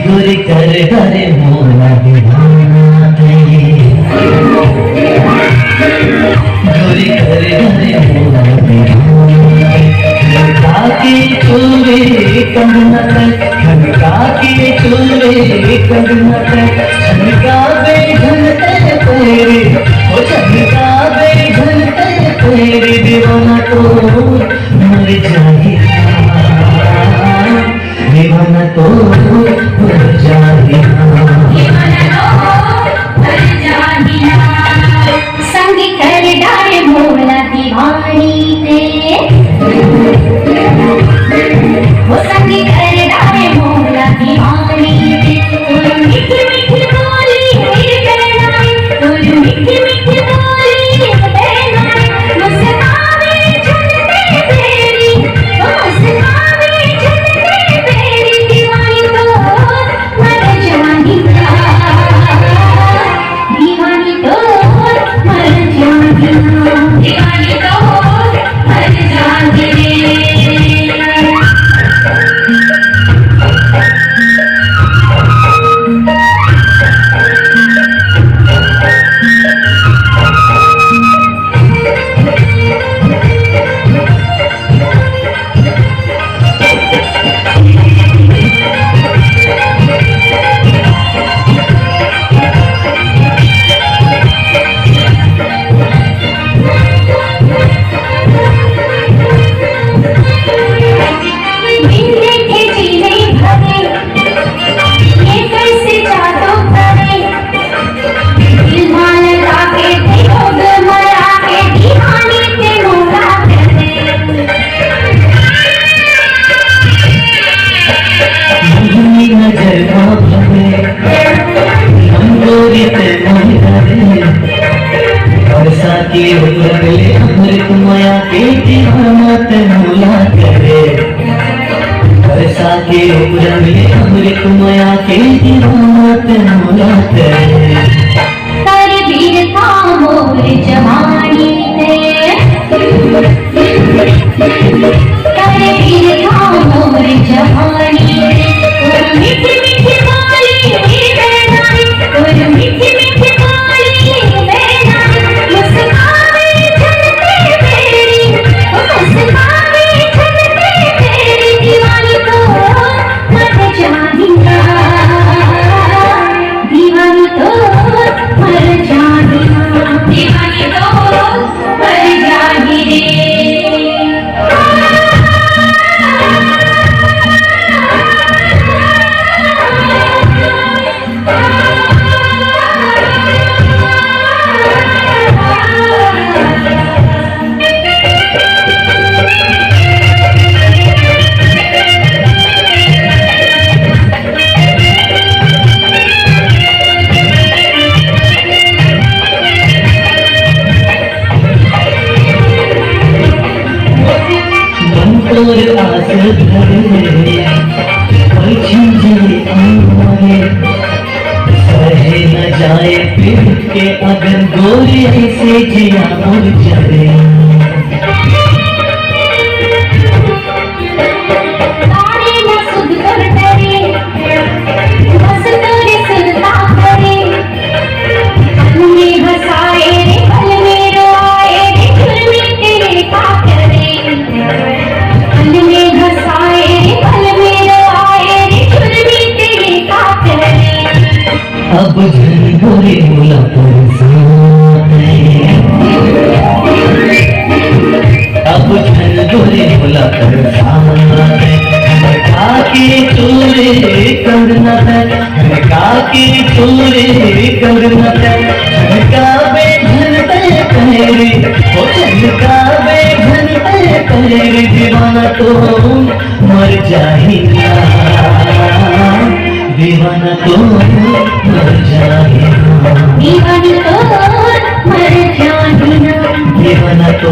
गोरी कर हरे मोला दीवाना गोरी कर हरे मोला दीवाना के चूरे कंगना खनका के चूरे कंगना खनका बेघन तेरे ओ खनका बेघन तेरे दीवाना तो मर जाए दीवाना तो मर जाए संग कर डारे मोला दीवानी ते वो संग कर डारे मोला दीवानी ते मीठी मीठी बोली मेरे कहनाई तोर मीठी मीठी बोली कहनाई मुस्कावे झुलते तेरी ओ मुस्कावे झुलते तेरी दीवानी तो मर जानी दीवानी तो मर जानी दीवानी तो मर जानी अमृत माया के दीवानत मोला करे बरसा के रंगले अमृत माया के दीवानत मोला करे कर वीर था मोर जवानी ते कर वीर था मोर जवानी ते मीठी मीठी बोली मेरे नाई और मीठी मीठी बोली मेरे नाई मुस्कावे झुलते तेरी ओ मुस्कावे झुलते तेरी दीवानी तो मर जानी दीवानी तो मर जानी दीवानी तो मर जानी रे और आस धरे कोई झंझे आए सहे न जाए फिर के अगर गोरी से जिया उड़ जाए अब गोरे मोला अब गोरे मोला के चोरे करना के चोरे करना बेघन तेरे ओ चलका बेघन तेरे दीवाना तो मर जाएगा दीवाना तो मर जाएगा दीवानी तो मर जानी दीवाना तो